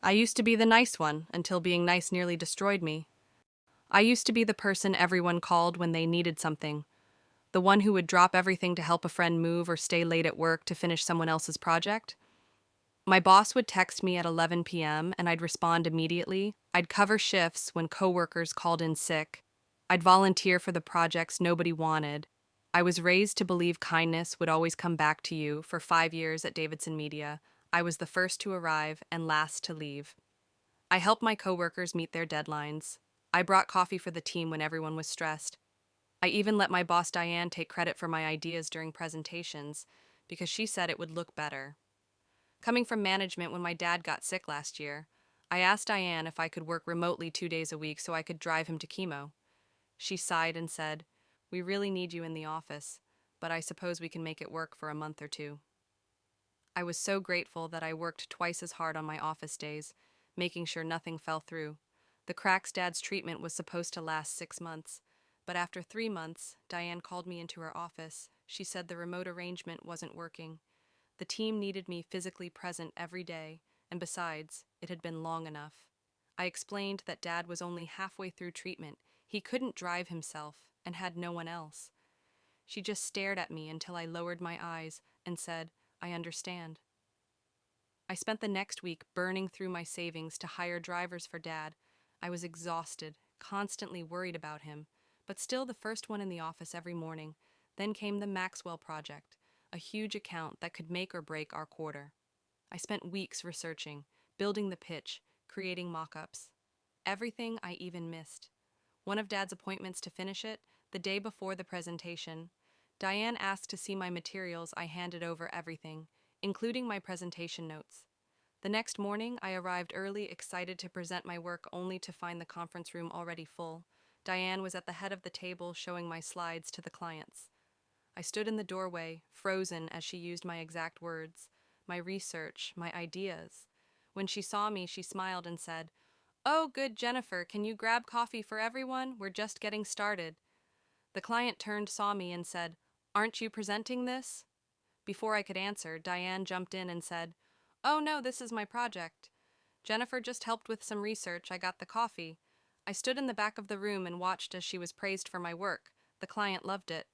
I used to be the nice one until being nice nearly destroyed me. I used to be the person everyone called when they needed something, the one who would drop everything to help a friend move or stay late at work to finish someone else's project. My boss would text me at 11 p.m. and I'd respond immediately. I'd cover shifts when coworkers called in sick. I'd volunteer for the projects nobody wanted. I was raised to believe kindness would always come back to you. For 5 years at Davidson Media, I was the first to arrive and last to leave. I helped my coworkers meet their deadlines. I brought coffee for the team when everyone was stressed. I even let my boss Diane take credit for my ideas during presentations because she said it would look better. Coming from management when my dad got sick last year, I asked Diane if I could work remotely 2 days a week so I could drive him to chemo. She sighed and said, "We really need you in the office, but I suppose we can make it work for a month or two." I was so grateful that I worked twice as hard on my office days, making sure nothing fell through. The cracks dad's treatment was supposed to last 6 months, but after 3 months, Diane called me into her office. She said the remote arrangement wasn't working. The team needed me physically present every day, and besides, it had been long enough. I explained that Dad was only halfway through treatment. He couldn't drive himself and had no one else. She just stared at me until I lowered my eyes and said, "I understand." I spent the next week burning through my savings to hire drivers for Dad. I was exhausted, constantly worried about him, but still the first one in the office every morning. Then came the Maxwell Project, a huge account that could make or break our quarter. I spent weeks researching, building the pitch, creating mock-ups. Everything I even missed. One of Dad's appointments to finish it, the day before the presentation, Diane asked to see my materials. I handed over everything, including my presentation notes. The next morning, I arrived early, excited to present my work, only to find the conference room already full. Diane was at the head of the table showing my slides to the clients. I stood in the doorway, frozen as she used my exact words, my research, my ideas. When she saw me, she smiled and said, "Oh, good, Jennifer, can you grab coffee for everyone? We're just getting started." The client turned, saw me, and said, "Aren't you presenting this?" Before I could answer, Diane jumped in and said, "Oh no, this is my project. Jennifer just helped with some research. I got the coffee." I stood in the back of the room and watched as she was praised for my work. The client loved it.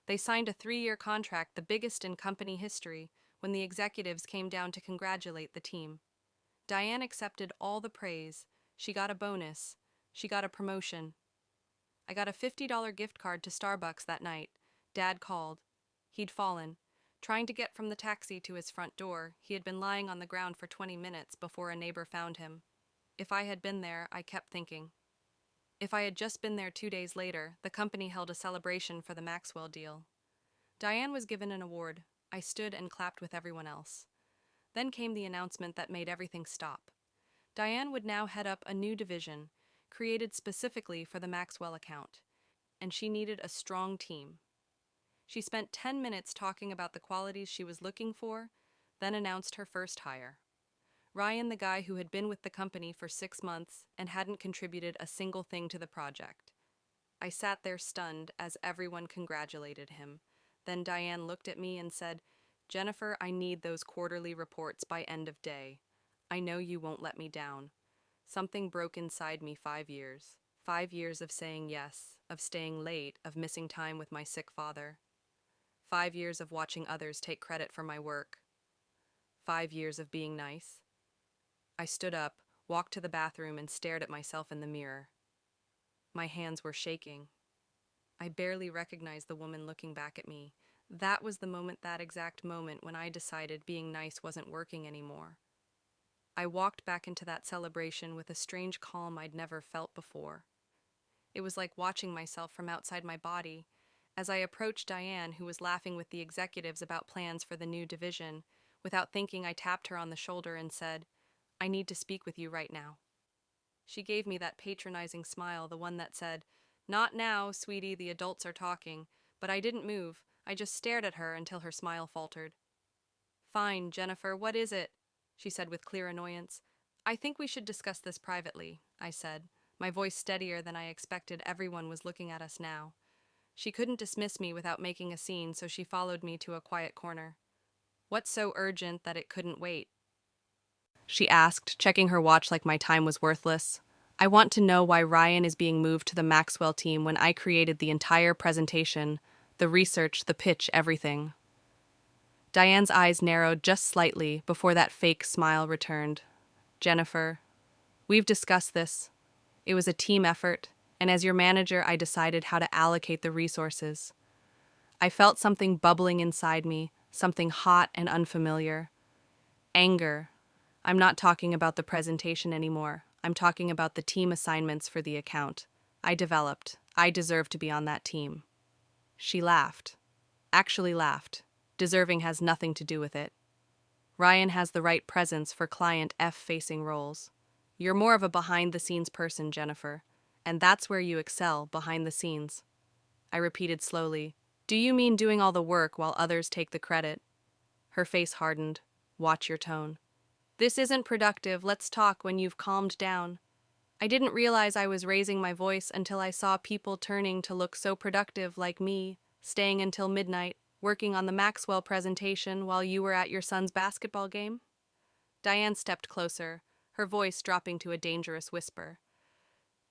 They signed a 3-year contract, the biggest in company history, when the executives came down to congratulate the team. Diane accepted all the praise. She got a bonus. She got a promotion. I got a $50 gift card to Starbucks that night. Dad called. He'd fallen. Trying to get from the taxi to his front door, he had been lying on the ground for 20 minutes before a neighbor found him. If I had been there, I kept thinking. If I had just been there 2 days later, the company held a celebration for the Maxwell deal. Diane was given an award. I stood and clapped with everyone else. Then came the announcement that made everything stop. Diane would now head up a new division, created specifically for the Maxwell account, and she needed a strong team. She spent 10 minutes talking about the qualities she was looking for, then announced her first hire. Ryan, the guy who had been with the company for 6 months and hadn't contributed a single thing to the project. I sat there stunned as everyone congratulated him. Then Diane looked at me and said, "Jennifer, I need those quarterly reports by end of day. I know you won't let me down." Something broke inside me. 5 years. 5 years of saying yes, of staying late, of missing time with my sick father. 5 years of watching others take credit for my work. 5 years of being nice. I stood up, walked to the bathroom, and stared at myself in the mirror. My hands were shaking. I barely recognized the woman looking back at me. That was the moment, that exact moment, when I decided being nice wasn't working anymore. I walked back into that celebration with a strange calm I'd never felt before. It was like watching myself from outside my body. As I approached Diane, who was laughing with the executives about plans for the new division, without thinking, I tapped her on the shoulder and said, "I need to speak with you right now." She gave me that patronizing smile, the one that said, "Not now, sweetie, the adults are talking." But I didn't move. I just stared at her until her smile faltered. "Fine, Jennifer, what is it?" she said with clear annoyance. "I think we should discuss this privately," I said, my voice steadier than I expected. Everyone was looking at us now. She couldn't dismiss me without making a scene, so she followed me to a quiet corner. "What's so urgent that it couldn't wait?" she asked, checking her watch like my time was worthless. I want to know why Ryan is being moved to the Maxwell team when I created the entire presentation, the research, the pitch, everything. Diane's eyes narrowed just slightly before that fake smile returned. Jennifer, we've discussed this. It was a team effort, and as your manager, I decided how to allocate the resources. I felt something bubbling inside me, something hot and unfamiliar. Anger. I'm not talking about the presentation anymore. I'm talking about the team assignments for the account. I developed. I deserve to be on that team. She laughed. Actually laughed. Deserving has nothing to do with it. Ryan has the right presence for client F-facing roles. You're more of a behind-the-scenes person, Jennifer, and that's where you excel, behind the scenes. I repeated slowly, do you mean doing all the work while others take the credit? Her face hardened. Watch your tone. This isn't productive, let's talk when you've calmed down. I didn't realize I was raising my voice until I saw people turning to look so productive like me, staying until midnight, working on the Maxwell presentation while you were at your son's basketball game. Diane stepped closer, her voice dropping to a dangerous whisper.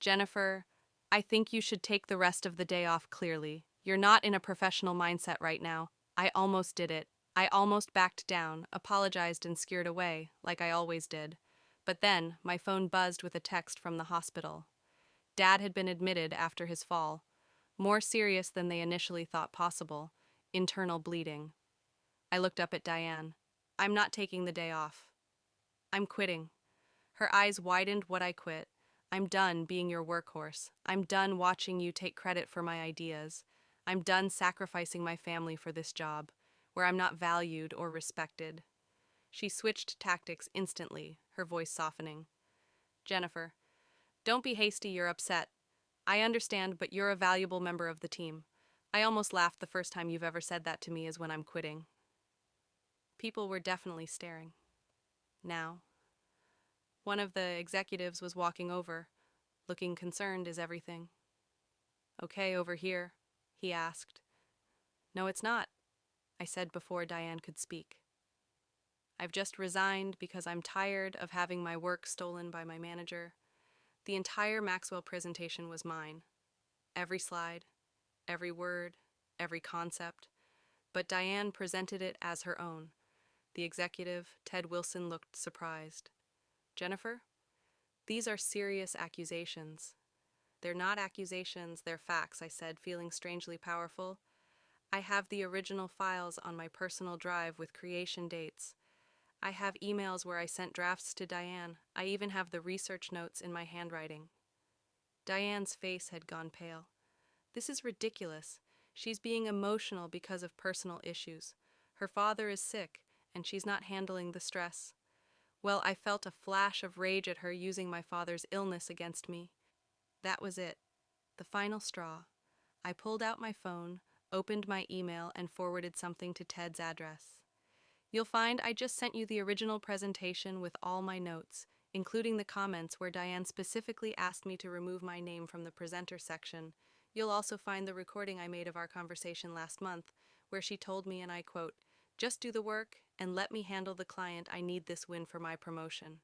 Jennifer, I think you should take the rest of the day off clearly. You're not in a professional mindset right now. I almost did it. I almost backed down, apologized and scared away, like I always did. But then, my phone buzzed with a text from the hospital. Dad had been admitted after his fall. More serious than they initially thought possible. Internal bleeding. I looked up at Diane. I'm not taking the day off. I'm quitting. Her eyes widened. What I quit. I'm done being your workhorse. I'm done watching you take credit for my ideas. I'm done sacrificing my family for this job, where I'm not valued or respected. She switched tactics instantly, her voice softening. Jennifer, don't be hasty, you're upset. I understand, but you're a valuable member of the team. I almost laughed the first time you've ever said that to me is when I'm quitting. People were definitely staring. Now, one of the executives was walking over, looking concerned as everything. Okay, over here, he asked. No, it's not, I said before Diane could speak. I've just resigned because I'm tired of having my work stolen by my manager. The entire Maxwell presentation was mine. Every slide, every word, every concept. But Diane presented it as her own. The executive, Ted Wilson, looked surprised. Jennifer, these are serious accusations. They're not accusations, they're facts, I said, feeling strangely powerful. I have the original files on my personal drive with creation dates. I have emails where I sent drafts to Diane. I even have the research notes in my handwriting. Diane's face had gone pale. This is ridiculous. She's being emotional because of personal issues. Her father is sick, and she's not handling the stress. Well, I felt a flash of rage at her using my father's illness against me. That was it. The final straw. I pulled out my phone, opened my email, and forwarded something to Ted's address. You'll find I just sent you the original presentation with all my notes, including the comments where Diane specifically asked me to remove my name from the presenter section. You'll also find the recording I made of our conversation last month, where she told me, and I quote, "Just do the work and let me handle the client. I need this win for my promotion."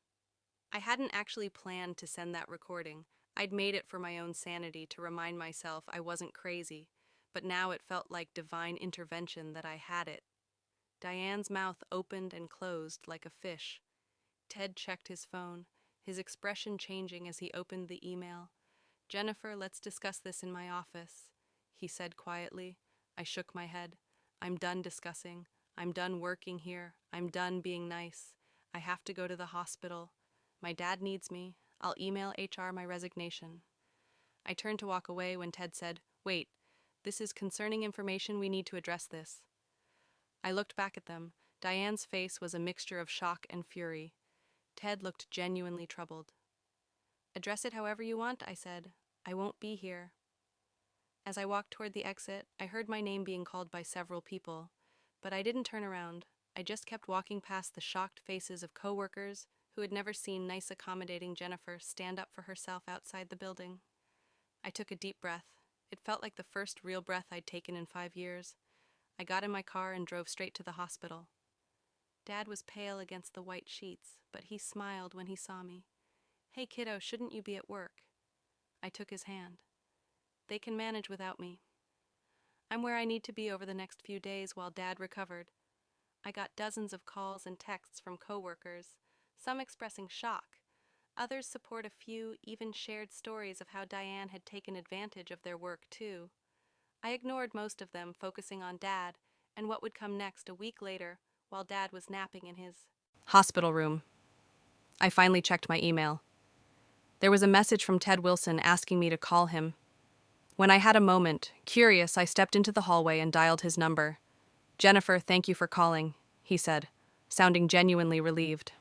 I hadn't actually planned to send that recording. I'd made it for my own sanity to remind myself I wasn't crazy, but now it felt like divine intervention that I had it. Diane's mouth opened and closed like a fish. Ted checked his phone, his expression changing as he opened the email. Jennifer, let's discuss this in my office, he said quietly. I shook my head. I'm done discussing. I'm done working here. I'm done being nice. I have to go to the hospital. My dad needs me. I'll email HR my resignation. I turned to walk away when Ted said, Wait, this is concerning information. We need to address this. I looked back at them. Diane's face was a mixture of shock and fury. Ted looked genuinely troubled. Address it however you want, I said. I won't be here. As I walked toward the exit, I heard my name being called by several people, but I didn't turn around. I just kept walking past the shocked faces of coworkers who had never seen nice, accommodating Jennifer stand up for herself outside the building. I took a deep breath. It felt like the first real breath I'd taken in 5 years. I got in my car and drove straight to the hospital. Dad was pale against the white sheets, but he smiled when he saw me. "Hey, kiddo, shouldn't you be at work?" I took his hand. "They can manage without me. I'm where I need to be over the next few days while Dad recovered." I got dozens of calls and texts from coworkers, some expressing shock. Others support, a few even shared stories of how Diane had taken advantage of their work too. I ignored most of them, focusing on Dad and what would come next a week later while Dad was napping in his hospital room. I finally checked my email. There was a message from Ted Wilson asking me to call him. When I had a moment, curious, I stepped into the hallway and dialed his number. "Jennifer, thank you for calling," he said, sounding genuinely relieved.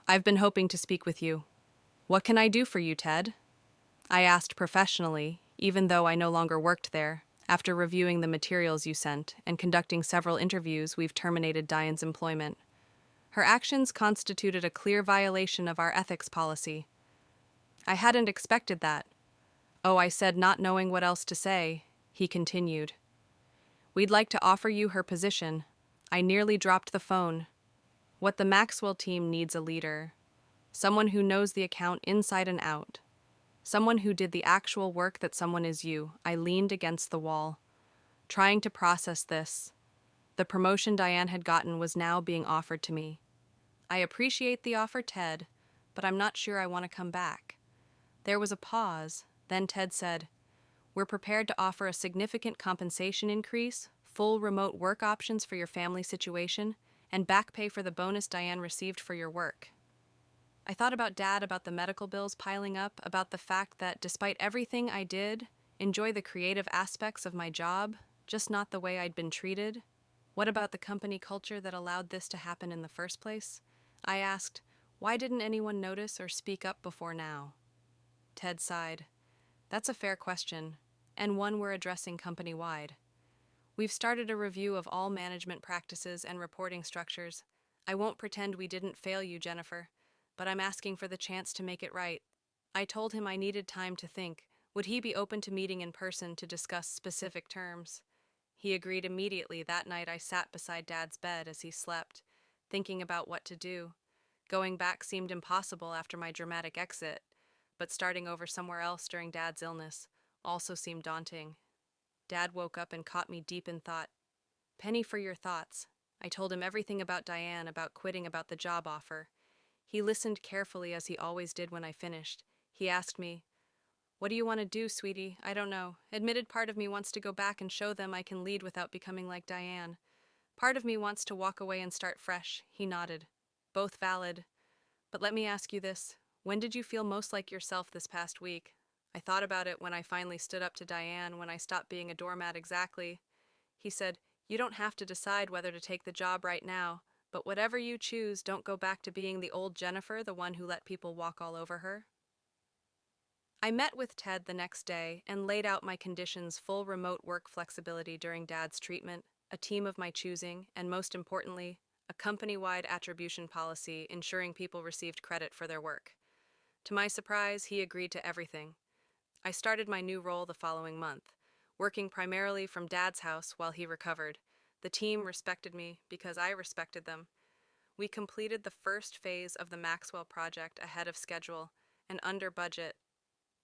"I've been hoping to speak with you." "What can I do for you, Ted?" I asked professionally, even though I no longer worked there. "After reviewing the materials you sent and conducting several interviews, we've terminated Diane's employment. Her actions constituted a clear violation of our ethics policy." I hadn't expected that. "Oh," I said, not knowing what else to say. He continued. "We'd like to offer you her position." I nearly dropped the phone. What the Maxwell team needs: a leader. Someone who knows the account inside and out. Someone who did the actual work. That someone is you. I leaned against the wall, trying to process this. The promotion Diane had gotten was now being offered to me. "I appreciate the offer, Ted, but I'm not sure I want to come back." There was a pause. Then Ted said, "We're prepared to offer a significant compensation increase, full remote work options for your family situation, and back pay for the bonus Diane received for your work." I thought about Dad, about the medical bills piling up, about the fact that despite everything I did, enjoy the creative aspects of my job, just not the way I'd been treated. What about the company culture that allowed this to happen in the first place? I asked, why didn't anyone notice or speak up before now? Ted sighed. "That's a fair question, and one we're addressing company-wide. We've started a review of all management practices and reporting structures. I won't pretend we didn't fail you, Jennifer, but I'm asking for the chance to make it right." I told him I needed time to think. Would he be open to meeting in person to discuss specific terms? He agreed immediately. That night I sat beside Dad's bed as he slept, thinking about what to do. Going back seemed impossible after my dramatic exit, but starting over somewhere else during Dad's illness also seemed daunting. Dad woke up and caught me deep in thought. "Penny, for your thoughts." I told him everything about Diane, about quitting, about the job offer. He listened carefully, as he always did when I finished. He asked me, "What do you want to do, sweetie?" "I don't know." Admitted, part of me wants to go back and show them I can lead without becoming like Diane. Part of me wants to walk away and start fresh. He nodded. Both valid. But let me ask you this. When did you feel most like yourself this past week? I thought about it when I finally stood up to Diane, when I stopped being a doormat. Exactly. He said, "You don't have to decide whether to take the job right now, but whatever you choose, don't go back to being the old Jennifer, the one who let people walk all over her." I met with Ted the next day and laid out my conditions: full remote work flexibility during Dad's treatment, a team of my choosing, and most importantly, a company-wide attribution policy ensuring people received credit for their work. To my surprise, he agreed to everything. I started my new role the following month, working primarily from Dad's house while he recovered. The team respected me because I respected them. We completed the first phase of the Maxwell project ahead of schedule and under budget.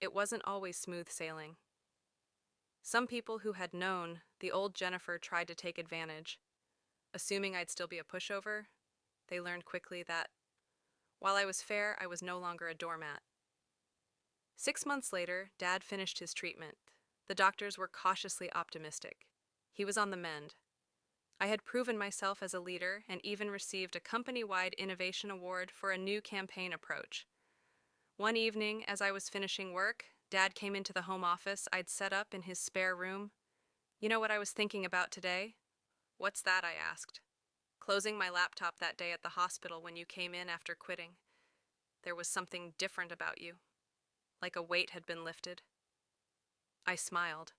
It wasn't always smooth sailing. Some people who had known the old Jennifer tried to take advantage. Assuming I'd still be a pushover, they learned quickly that, while I was fair, I was no longer a doormat. 6 months later, Dad finished his treatment. The doctors were cautiously optimistic. He was on the mend. I had proven myself as a leader and even received a company-wide innovation award for a new campaign approach. One evening, as I was finishing work, Dad came into the home office I'd set up in his spare room. "You know what I was thinking about today?" "What's that?" I asked. "Closing my laptop that day at the hospital when you came in after quitting. There was something different about you, like a weight had been lifted." I smiled.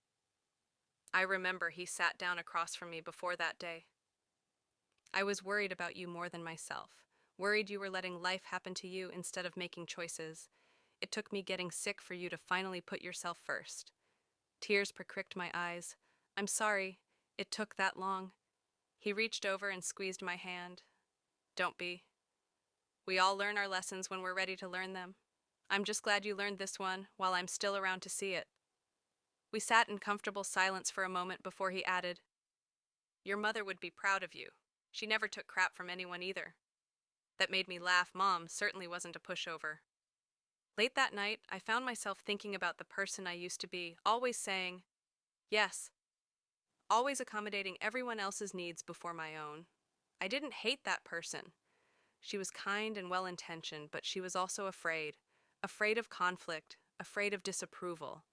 I remember he sat down across from me before that day. "I was worried about you more than myself. Worried you were letting life happen to you instead of making choices. It took me getting sick for you to finally put yourself first." Tears pricked my eyes. "I'm sorry it took that long." He reached over and squeezed my hand. Don't be. We all learn our lessons when we're ready to learn them. I'm just glad you learned this one while I'm still around to see it. We sat in comfortable silence for a moment before he added, Your mother would be proud of you. She never took crap from anyone either. That made me laugh. Mom certainly wasn't a pushover. Late that night, I found myself thinking about the person I used to be, always saying, yes, always accommodating everyone else's needs before my own. I didn't hate that person. She was kind and well-intentioned, but she was also afraid. Afraid of conflict, afraid of disapproval,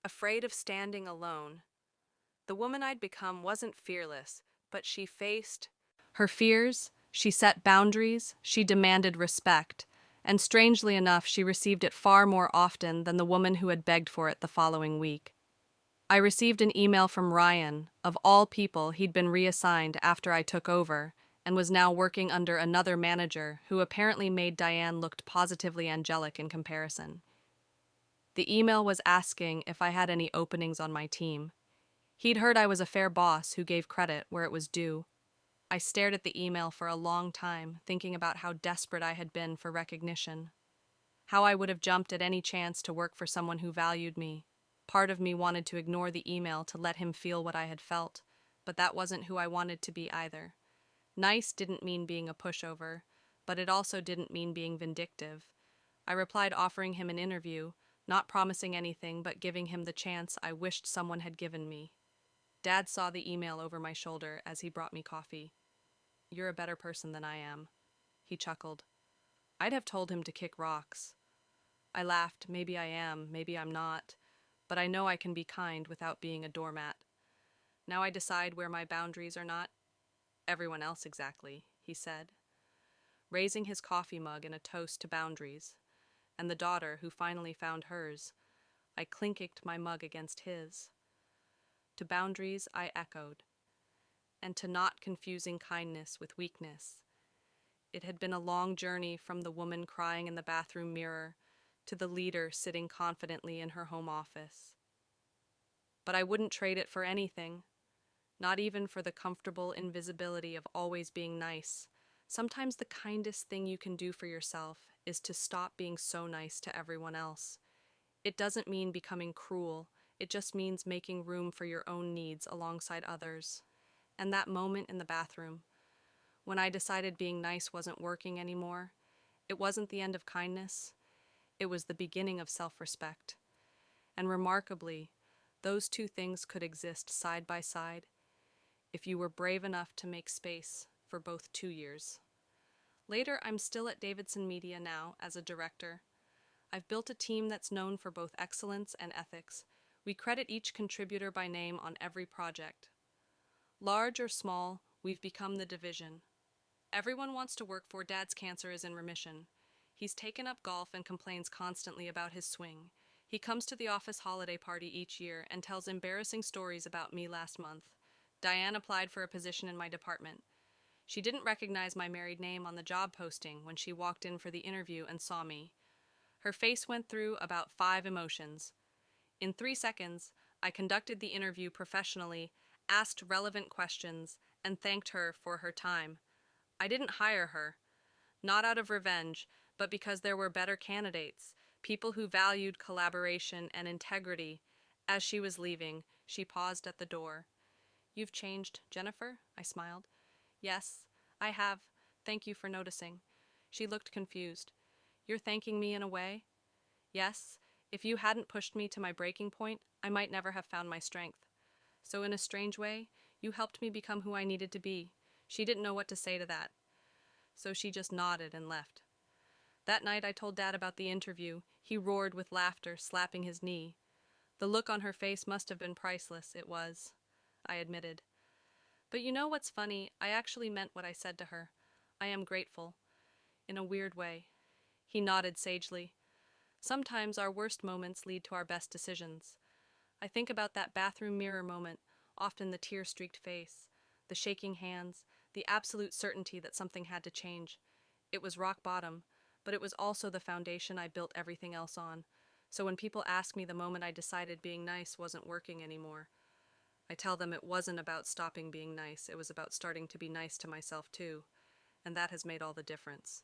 afraid of standing alone. The woman I'd become wasn't fearless, but she faced her fears, she set boundaries, she demanded respect, and strangely enough, she received it far more often than the woman who had begged for it the following week. I received an email from Ryan. Of all people, he'd been reassigned after I took over and was now working under another manager who apparently made Diane look positively angelic in comparison. The email was asking if I had any openings on my team. He'd heard I was a fair boss who gave credit where it was due. I stared at the email for a long time, thinking about how desperate I had been for recognition. How I would have jumped at any chance to work for someone who valued me. Part of me wanted to ignore the email to let him feel what I had felt, but that wasn't who I wanted to be either. Nice didn't mean being a pushover, but it also didn't mean being vindictive. I replied offering him an interview, not promising anything but giving him the chance I wished someone had given me. Dad saw the email over my shoulder as he brought me coffee. You're a better person than I am. He chuckled. I'd have told him to kick rocks. I laughed. Maybe I am, maybe I'm not, but I know I can be kind without being a doormat. Now I decide where my boundaries are not. Everyone else exactly, he said, raising his coffee mug in a toast to boundaries, and the daughter who finally found hers. I clinked my mug against his. To boundaries I echoed, and to not confusing kindness with weakness. It had been a long journey from the woman crying in the bathroom mirror to the leader sitting confidently in her home office. But I wouldn't trade it for anything, not even for the comfortable invisibility of always being nice. Sometimes the kindest thing you can do for yourself is to stop being so nice to everyone else. It doesn't mean becoming cruel, it just means making room for your own needs alongside others. And that moment in the bathroom, when I decided being nice wasn't working anymore, it wasn't the end of kindness, it was the beginning of self-respect. And remarkably, those two things could exist side by side if you were brave enough to make space for both 2 years. Later, I'm still at Davidson Media now as a director. I've built a team that's known for both excellence and ethics. We credit each contributor by name on every project. Large or small, we've become the division. Everyone wants to work for Dad's cancer is in remission. He's taken up golf and complains constantly about his swing. He comes to the office holiday party each year and tells embarrassing stories about me last month. Diane applied for a position in my department. She didn't recognize my married name on the job posting when she walked in for the interview and saw me. Her face went through about 5 emotions. In 3 seconds, I conducted the interview professionally, asked relevant questions, and thanked her for her time. I didn't hire her, not out of revenge, but because there were better candidates, people who valued collaboration and integrity. As she was leaving, she paused at the door. You've changed, Jennifer? I smiled. Yes, I have. Thank you for noticing. She looked confused. You're thanking me in a way? Yes. If you hadn't pushed me to my breaking point, I might never have found my strength. So in a strange way, you helped me become who I needed to be. She didn't know what to say to that. So she just nodded and left. That night I told Dad about the interview. He roared with laughter, slapping his knee. The look on her face must have been priceless. It was, I admitted. But you know what's funny? I actually meant what I said to her. I am grateful. In a weird way. He nodded sagely. Sometimes our worst moments lead to our best decisions. I think about that bathroom mirror moment, often the tear-streaked face, the shaking hands, the absolute certainty that something had to change. It was rock bottom, but it was also the foundation I built everything else on. So when people ask me the moment I decided being nice wasn't working anymore, I tell them it wasn't about stopping being nice, it was about starting to be nice to myself too. and that has made all the difference.